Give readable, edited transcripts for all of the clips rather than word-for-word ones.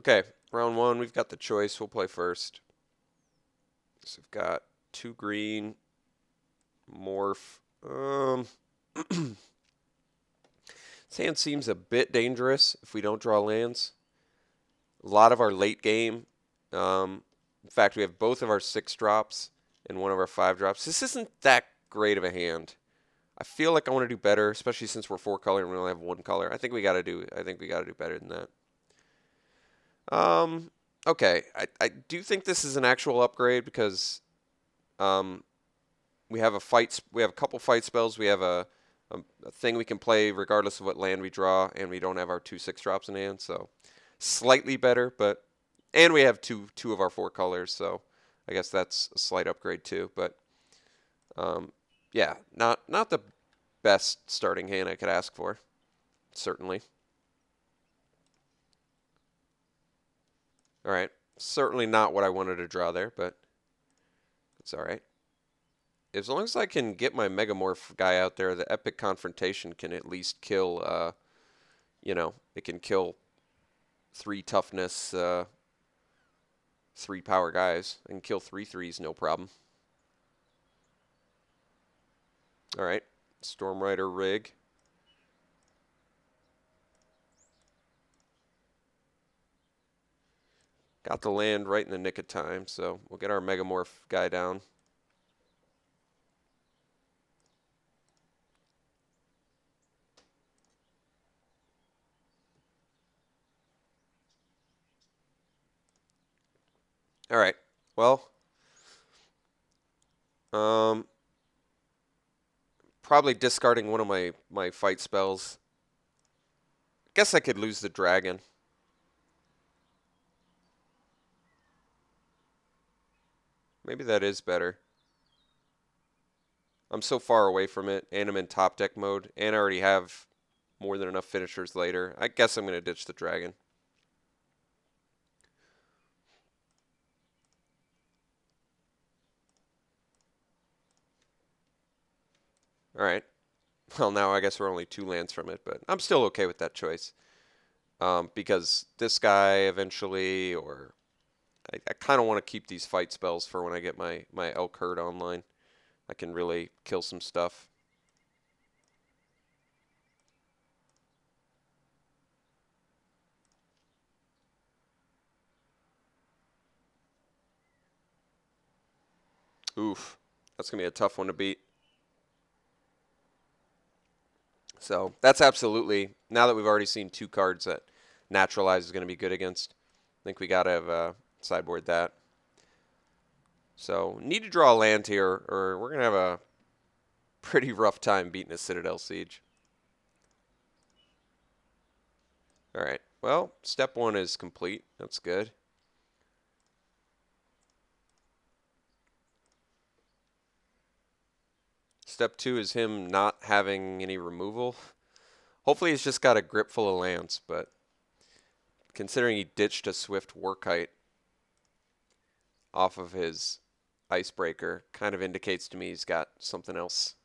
Okay, round one, we've got the choice. We'll play first. So we've got 2 green, morph. This hand seems a bit dangerous if we don't draw lands. A lot of our late game. In fact, we have both of our 6 drops and one of our 5 drops. This isn't that great of a hand. I feel like I want to do better, especially since we're 4 color and we only have 1 color. I think we gotta do better than that. Okay, I do think this is an actual upgrade because we have a couple fight spells. We have a thing we can play regardless of what land we draw, and we don't have our 2/6 drops in hand, so slightly better. And we have two of our 4 colors, so I guess that's a slight upgrade too. But yeah, not the best starting hand I could ask for, certainly. All right, certainly not what I wanted to draw there, but it's all right. As long as I can get my Megamorph guy out there, the Epic Confrontation can at least kill, it can kill 3 toughness, 3 power guys. I can kill 3 threes, no problem. All right, Stormrider rig. Got the land right in the nick of time, so we'll get our Megamorph guy down. All right, well, probably discarding one of my fight spells. Guess I could lose the dragon. Maybe that is better. I'm so far away from it, and I'm in top deck mode, and I already have more than enough finishers later. I guess I'm going to ditch the dragon. All right. Well, now I guess we're only 2 lands from it, but I'm still okay with that choice. Because this guy eventually, or I kind of want to keep these fight spells for when I get my Elk Herd online. I can really kill some stuff. Oof. That's going to be a tough one to beat. So that's absolutely, now that we've already seen 2 cards that Naturalize is going to be good against, I think we got to have sideboard that. So need to draw a land here, or we're going to have a pretty rough time beating a Citadel Siege. All right, well, step 1 is complete. That's good. Step 2 is him not having any removal. Hopefully he's just got a grip full of lands, but considering he ditched a Swift Warkite off of his Icebreaker, kind of indicates to me he's got something else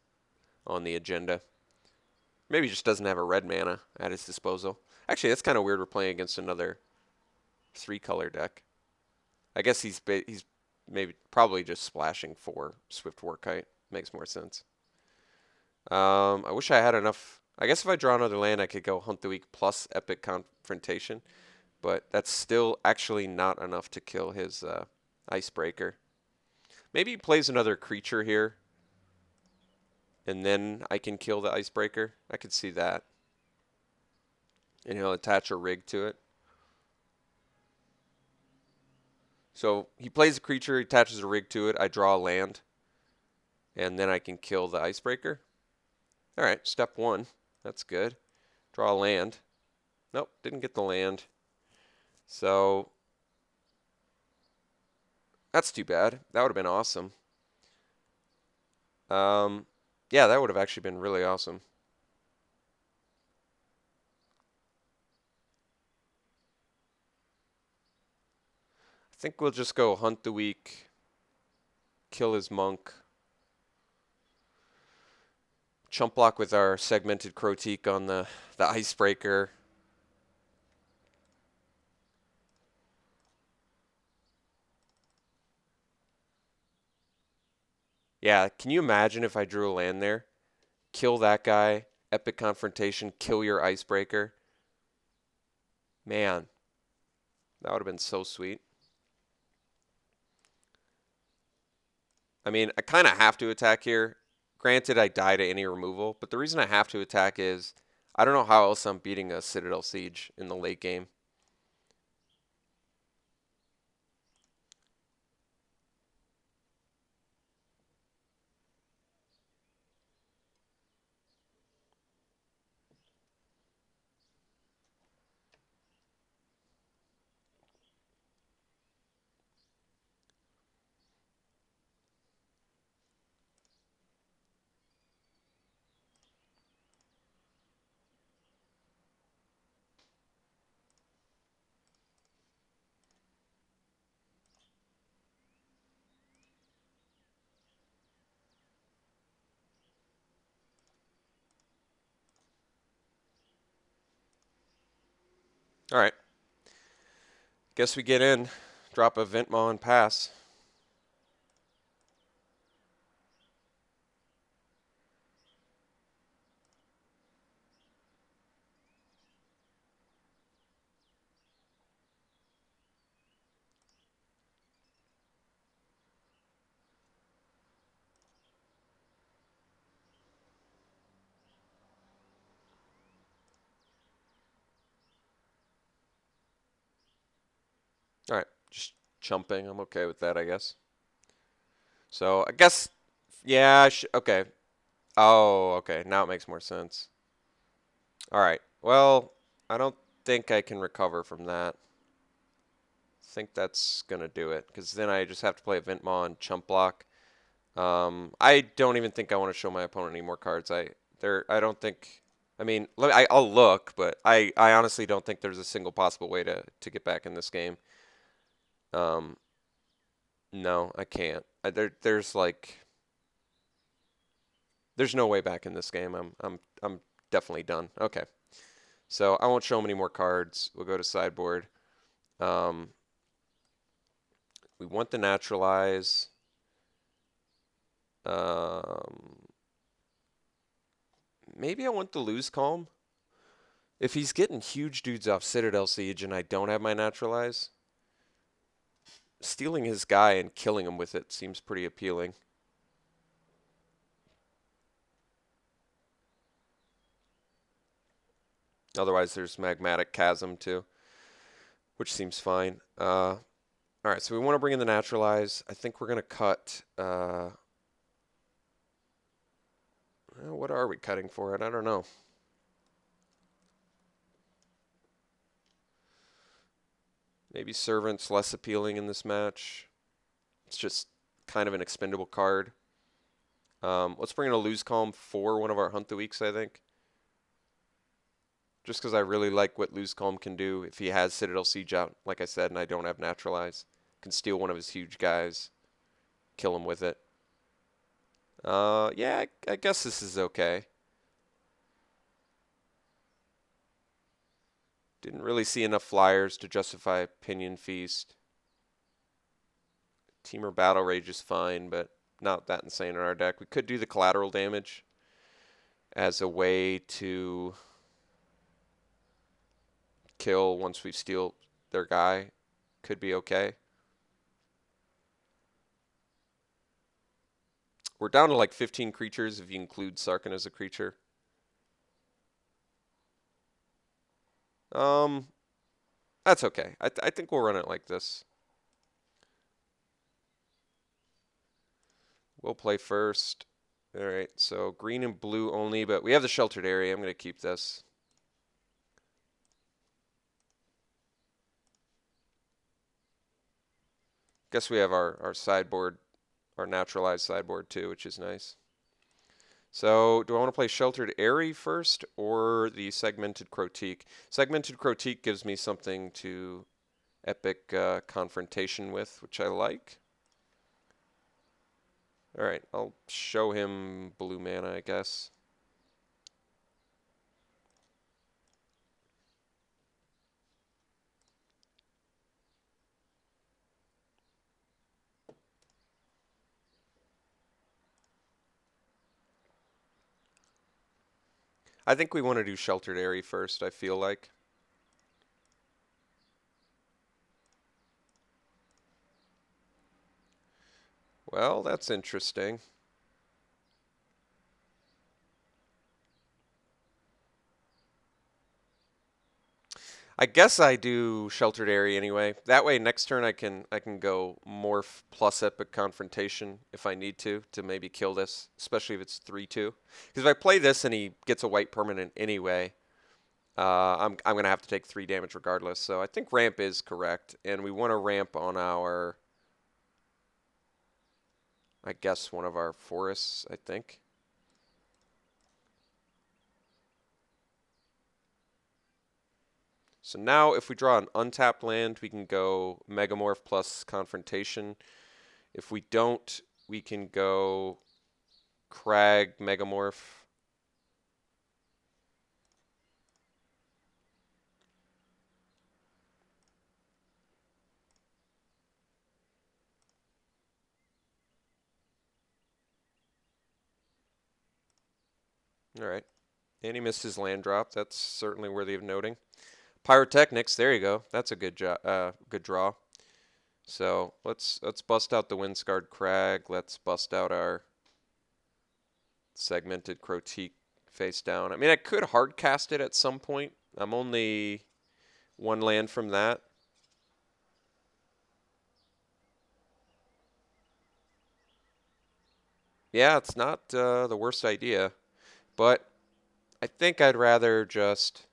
on the agenda. Maybe he just doesn't have a red mana at his disposal. Actually, that's kind of weird. We're playing against another 3-color deck. I guess he's probably just splashing for Swift Warkite. Makes more sense. I wish I had enough. I guess if I draw another land, I could go Hunt the Weak plus Epic Confrontation, but that's still actually not enough to kill his Icebreaker. Maybe he plays another creature here, and then I can kill the Icebreaker. I could see that. And he'll attach a rig to it. So he plays a creature, he attaches a rig to it, I draw a land, and then I can kill the Icebreaker. All right, step 1. That's good. Draw a land. Nope, didn't get the land. So that's too bad. That would have been awesome. Yeah, that would have actually been really awesome. I think we'll just go Hunt the Weak, kill his monk, chump block with our Segmented Croteak on the Icebreaker. Yeah, can you imagine if I drew a land there? Kill that guy, epic confrontation, kill your icebreaker. Man, that would have been so sweet. I mean, I kind of have to attack here. Granted, I die to any removal, but the reason I have to attack is I don't know how else I'm beating a Citadel Siege in the late game. All right. Guess we get in, drop a Ventmaw and pass. All right, just chumping. I'm okay with that, I guess. So I guess, yeah, okay. Oh, okay. Now it makes more sense. All right. Well, I don't think I can recover from that. I think that's gonna do it because then I just have to play a Ventmaw and chump block. I don't even think I want to show my opponent any more cards. I don't think. I mean, I'll look, but I honestly don't think there's a single possible way to get back in this game. Um, no, I can't. There's no way back in this game. I'm definitely done. Okay, so I won't show him any more cards. We'll go to sideboard. Um, we want the naturalize. Um, maybe I want the lose calm. If he's getting huge dudes off Citadel Siege and I don't have my naturalize, stealing his guy and killing him with it seems pretty appealing. Otherwise, there's Magmatic Chasm too, which seems fine. All right, so we want to bring in the naturalize. I think we're going to cut. What are we cutting for it? I don't know. Maybe Servant's less appealing in this match. It's just kind of an expendable card. Let's bring in a lose calm for one of our Hunt the Weeks, I think. Just because I really like what lose calm can do if he has Citadel Siege out, like I said, and I don't have naturalize. Can steal one of his huge guys, kill him with it. Yeah, I guess this is okay. Didn't really see enough flyers to justify Pinion Feast. Teamer Battle Rage is fine, but not that insane in our deck. We could do the collateral damage as a way to kill once we steal their guy. Could be okay. We're down to like 15 creatures if you include Sarkhan as a creature. That's okay. I think we'll run it like this. We'll play first. All right, so green and blue only, but we have the sheltered area. I'm going to keep this. Guess we have our sideboard, our naturalized sideboard too, which is nice. So do I want to play Sheltered Airy first or the Segmented Crotique? Segmented Crotique gives me something to epic confrontation with, which I like. All right, I'll show him blue mana, I guess. I think we want to do Sheltered Area first, I feel like. Well, that's interesting. I guess I do Sheltered Area anyway. That way next turn I can go Morph plus Epic Confrontation if I need to maybe kill this, especially if it's 3/2. Because if I play this and he gets a white permanent anyway, I'm gonna have to take 3 damage regardless. So I think ramp is correct, and we want to ramp on our, I guess, one of our forests, I think. So now if we draw an untapped land, we can go Megamorph plus Confrontation. If we don't, we can go Crag Megamorph. All right. And he missed his land drop. That's certainly worthy of noting. Pyrotechnics, there you go. That's a good draw. So let's bust out the Windscarred Crag. Let's bust out our Segmented Crotique face down. I mean, I could hard cast it at some point. I'm only 1 land from that. Yeah, it's not the worst idea, but I think I'd rather just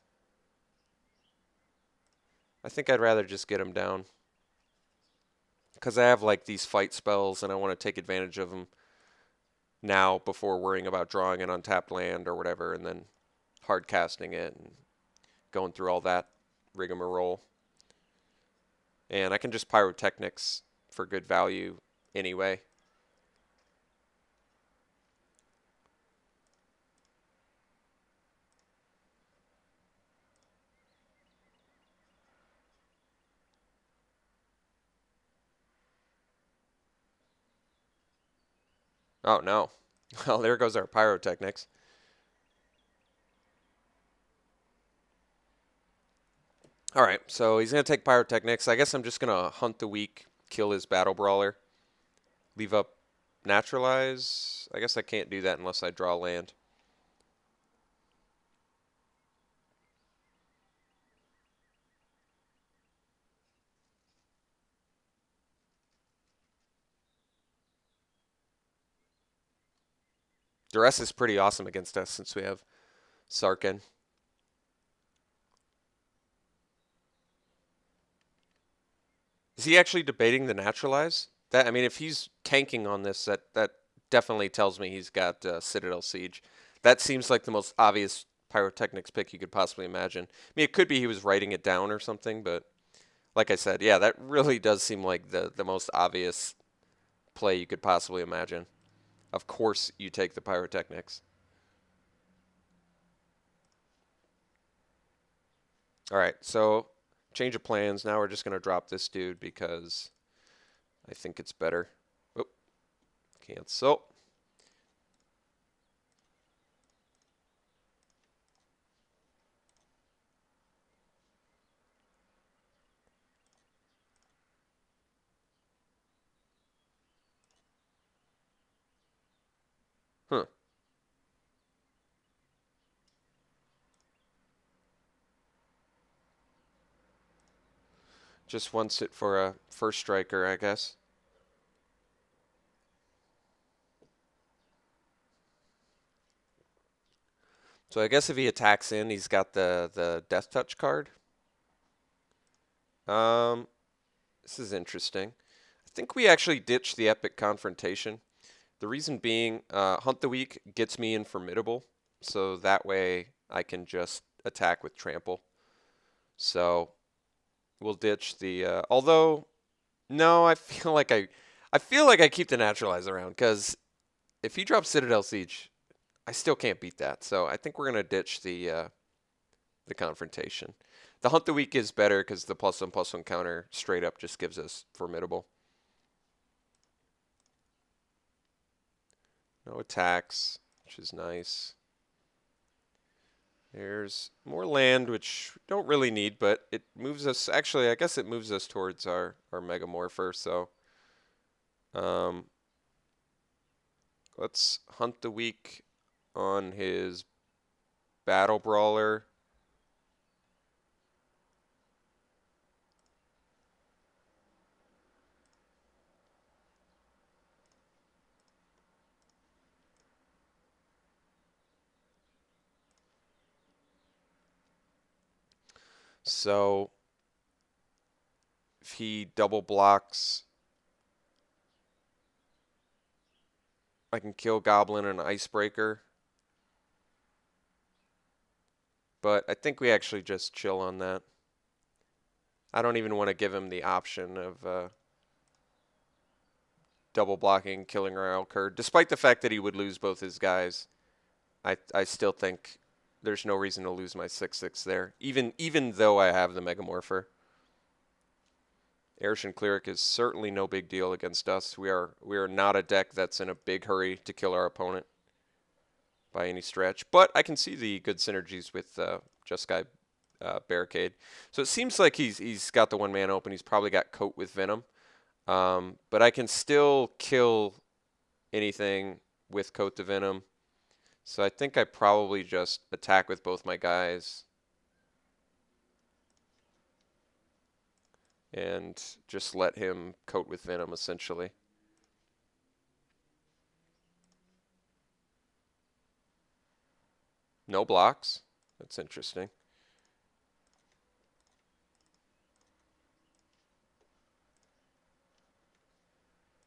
get him down because I have like these fight spells and I want to take advantage of them now before worrying about drawing an untapped land or whatever, and then hard casting it and going through all that rigmarole. And I can just Pyrotechnics for good value anyway. Oh no. Well, there goes our Pyrotechnics. All right, so he's going to take Pyrotechnics. I guess I'm just going to hunt the weak, kill his Battle Brawler, leave up Naturalize. I guess I can't do that unless I draw land. Duress is pretty awesome against us since we have Sarkin. Is he actually debating the Naturalize? That, I mean, if he's tanking on this, that definitely tells me he's got Citadel Siege. That seems like the most obvious Pyrotechnics pick you could possibly imagine. I mean, it could be he was writing it down or something, but like I said, yeah, that really does seem like the most obvious play you could possibly imagine. Of course you take the Pyrotechnics. All right, so change of plans. Now we're just going to drop this dude because I think it's better. Oh, cancel. Huh. Just wants it for a first striker, I guess. So I guess if he attacks in, he's got the Death Touch card. Um, this is interesting. I think we actually ditched the Epic Confrontation. The reason being, Hunt the Weak gets me in Formidable, so that way I can just attack with Trample. So we'll ditch the. Although, no, I feel like I keep the Naturalize around because if he drops Citadel Siege, I still can't beat that. So I think we're gonna ditch the Confrontation. The Hunt the Weak is better because the +1/+1 counter straight up just gives us Formidable. No attacks, which is nice. There's more land, which we don't really need, but it moves us. Actually, I guess it moves us towards our Megamorpher. So um, let's hunt the weak on his Battle Brawler. So if he double blocks, I can kill Goblin and Icebreaker. But I think we actually just chill on that. I don't even want to give him the option of double blocking, killing our Elker. Despite the fact that he would lose both his guys, I still think there's no reason to lose my 6/6 there, even though I have the Megamorpher. Arishan Cleric is certainly no big deal against us. We are not a deck that's in a big hurry to kill our opponent by any stretch. But I can see the good synergies with Jeskai Barricade. So it seems like he's got the 1 mana open. He's probably got Coat with Venom. But I can still kill anything with Coat to Venom. So I think I probably just attack with both my guys. And just let him coat with Venom, essentially. No blocks. That's interesting.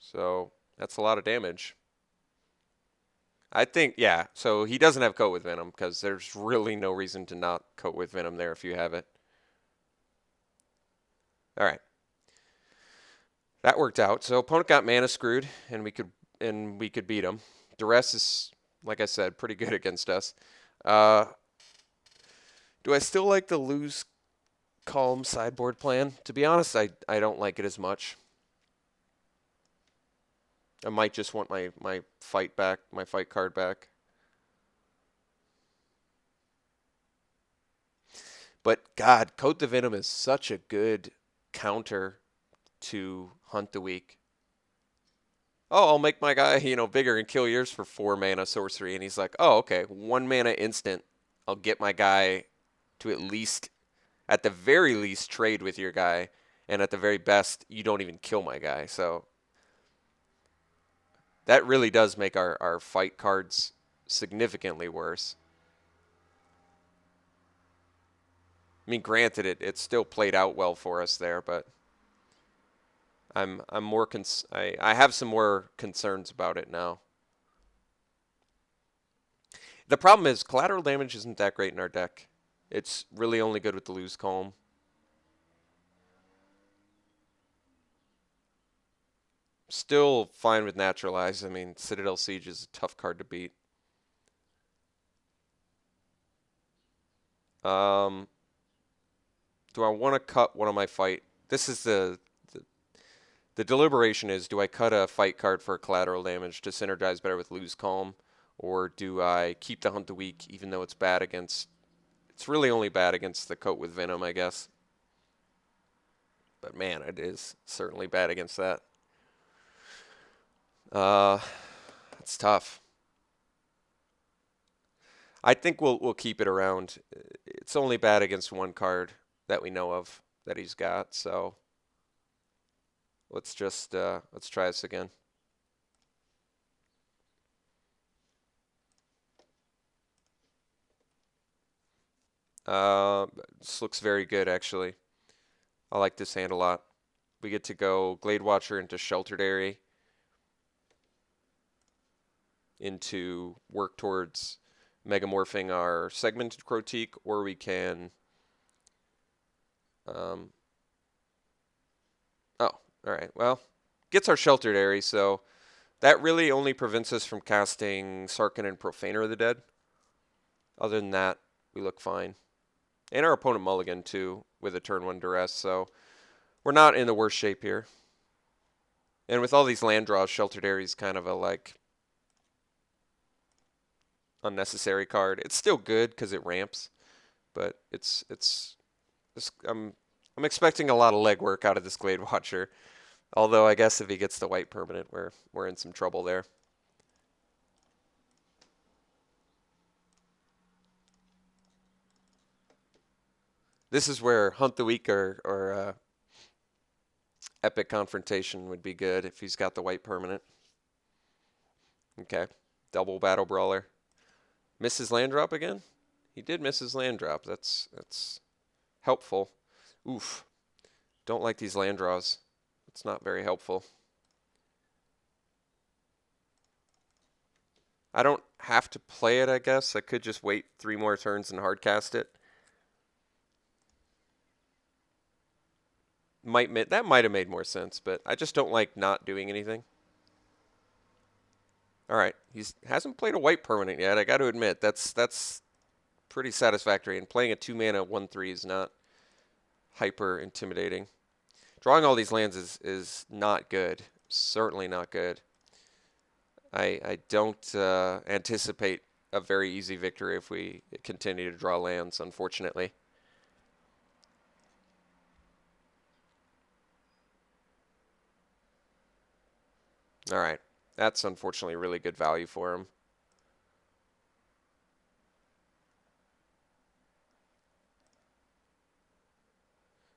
So that's a lot of damage. I think, yeah, so he doesn't have coat with Venom because there's really no reason to not coat with Venom there if you have it. All right. That worked out. So opponent got mana screwed, and we could beat him. Duress is, like I said, pretty good against us. Do I still like the lose calm sideboard plan? To be honest, I don't like it as much. I might just want my fight back, my fight card back. But God, Coat the Venom is such a good counter to Hunt the Weak. Oh, I'll make my guy, bigger and kill yours for 4 mana sorcery. And he's like, oh, okay, 1 mana instant. I'll get my guy to at the very least, trade with your guy. And at the very best, you don't even kill my guy. So that really does make our fight cards significantly worse. I mean, granted, it still played out well for us there, but I'm more I have some more concerns about it now. The problem is collateral damage isn't that great in our deck. It's really only good with the lose calm. Still fine with Naturalize. I mean, Citadel Siege is a tough card to beat. Do I want to cut one of my fight? This is the deliberation is, do I cut a fight card for collateral damage to synergize better with lose calm? Or do I keep the Hunt the Weak even though it's bad against... It's really only bad against the Coat with Venom, I guess. But man, it is certainly bad against that. It's tough. I think we'll keep it around. It's only bad against one card that we know of that he's got, so let's try this again. This looks very good, actually. I like this hand a lot. We get to go Glade Watcher into Sheltered Area, into work towards megamorphing our Segmented Crotique, or we can... oh, alright, well, gets our Sheltered Area, so that really only prevents us from casting Sarkhan and Profaner of the Dead. Other than that, we look fine. And our opponent mulligan, too, with a turn 1 duress, so we're not in the worst shape here. And with all these land draws, Sheltered Area is kind of a, unnecessary card. It's still good because it ramps, but I'm expecting a lot of legwork out of this Glade Watcher. Although I guess if he gets the white permanent, we're in some trouble there. This is where Hunt the Weak or Epic Confrontation would be good if he's got the white permanent. Okay, double Battle Brawler. Miss his land drop again? He did miss his land drop. That's helpful. Oof. Don't like these land draws. It's not very helpful. I don't have to play it, I guess. I could just wait 3 more turns and hardcast it. That might have made more sense, but I just don't like not doing anything. All right, he hasn't played a white permanent yet. I got to admit that's pretty satisfactory. And playing a 2-mana 1/3 is not hyper intimidating. Drawing all these lands is not good. Certainly not good. I don't anticipate a very easy victory if we continue to draw lands, unfortunately. All right. That's unfortunately really good value for him.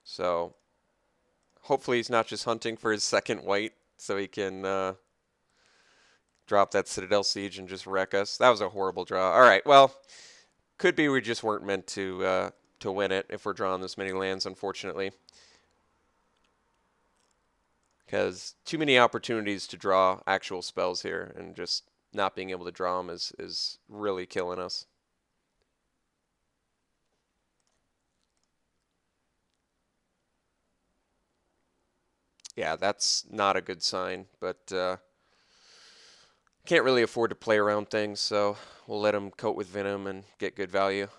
So hopefully he's not just hunting for his second white so he can drop that Citadel Siege and just wreck us. That was a horrible draw. All right, well, could be we just weren't meant to win it if we're drawing this many lands, unfortunately. Because too many opportunities to draw actual spells here, and just not being able to draw them is really killing us. Yeah, that's not a good sign, but can't really afford to play around things, so we'll let him coat with Venom and get good value.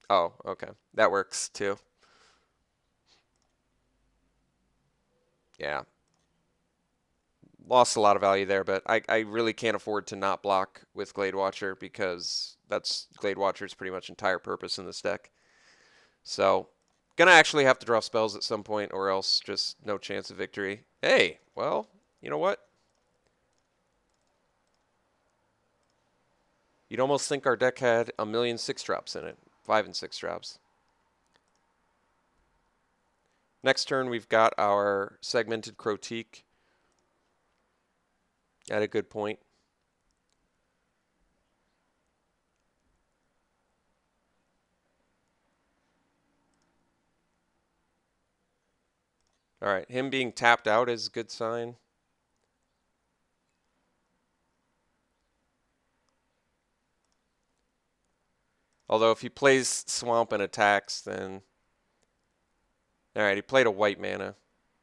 Oh, okay. That works too. Yeah. Lost a lot of value there, but I really can't afford to not block with Glade Watcher because that's Glade Watcher's pretty much entire purpose in this deck. So, gonna actually have to draw spells at some point or else just no chance of victory. Hey, well, you know what? You'd almost think our deck had a million 6-drops in it. 5 and 6 drops. Next turn, we've got our Segmented Crotique at a good point. All right, him being tapped out is a good sign. Although if he plays Swamp and attacks, then... All right, he played a white mana,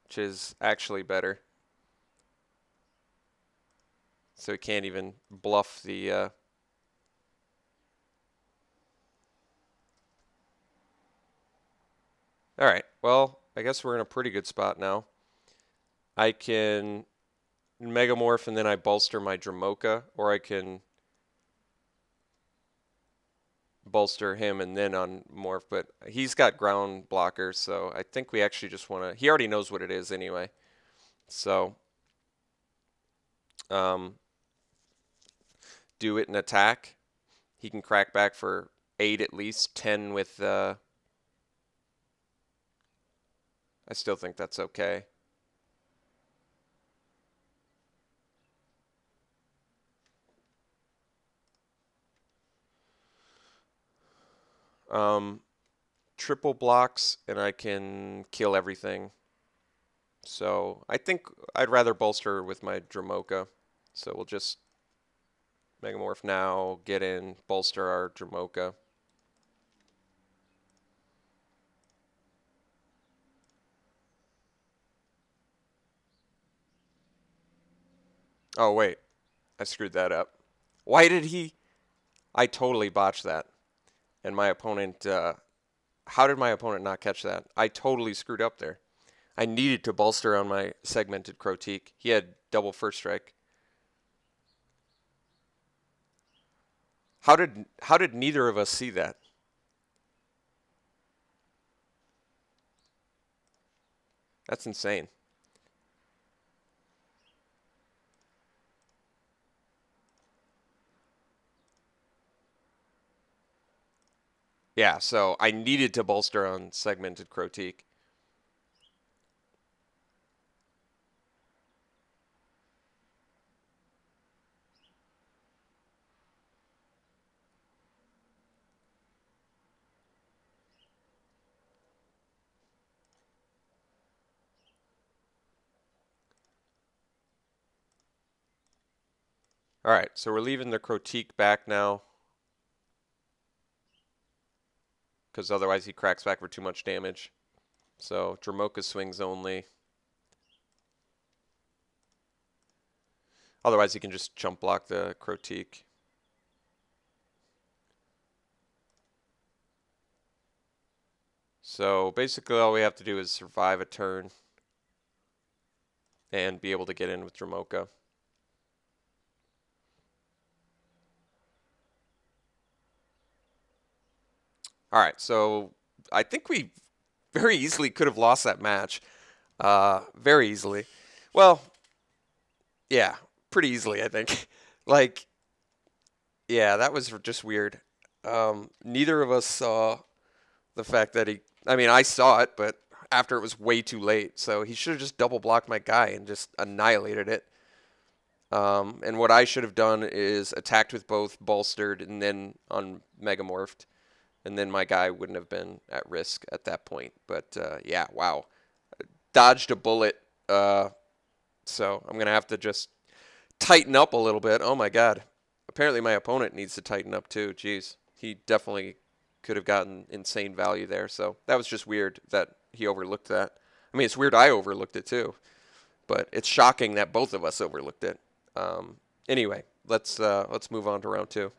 which is actually better. So he can't even bluff the... All right, well, I guess we're in a pretty good spot now. I can Megamorph and then I bolster my Dramoka, or I can bolster him and then unmorph, but he's got ground blockers, so I think we actually just want to... He already knows what it is anyway. So, do it and attack. He can crack back for 8 at least, 10 with... I still think that's okay. Triple blocks, and I can kill everything. So I think I'd rather bolster with my Dramoka. So we'll just Megamorph now, get in, bolster our Dramoka. Oh, wait. I screwed that up. Why did he... I totally botched that. And my opponent... how did my opponent not catch that? I totally screwed up there. I needed to bolster on my Segmented Crotique. He had double first strike. How did neither of us see that? That's insane. Yeah, so I needed to bolster on segmented Crotique. All right, so we're leaving the Crotique back now because otherwise he cracks back for too much damage. So Dramoka swings only. Otherwise he can just jump block the Crotique. So basically all we have to do is survive a turn and be able to get in with Dramoka. All right, so I think we very easily could have lost that match. Very easily. Well, yeah, pretty easily, I think. Like, yeah, that was just weird. Neither of us saw the fact that he. I mean, I saw it, but after it was way too late. So he should have just double blocked my guy and just annihilated it. And what I should have done is attacked with both bolstered and then on megamorphed. And then my guy wouldn't have been at risk at that point. But yeah, wow. Dodged a bullet. So I'm going to have to just tighten up a little bit. Oh my God. Apparently my opponent needs to tighten up too. Jeez. He definitely could have gotten insane value there. So that was just weird that he overlooked that. I mean, it's weird I overlooked it too. But it's shocking that both of us overlooked it. Anyway, let's move on to round two.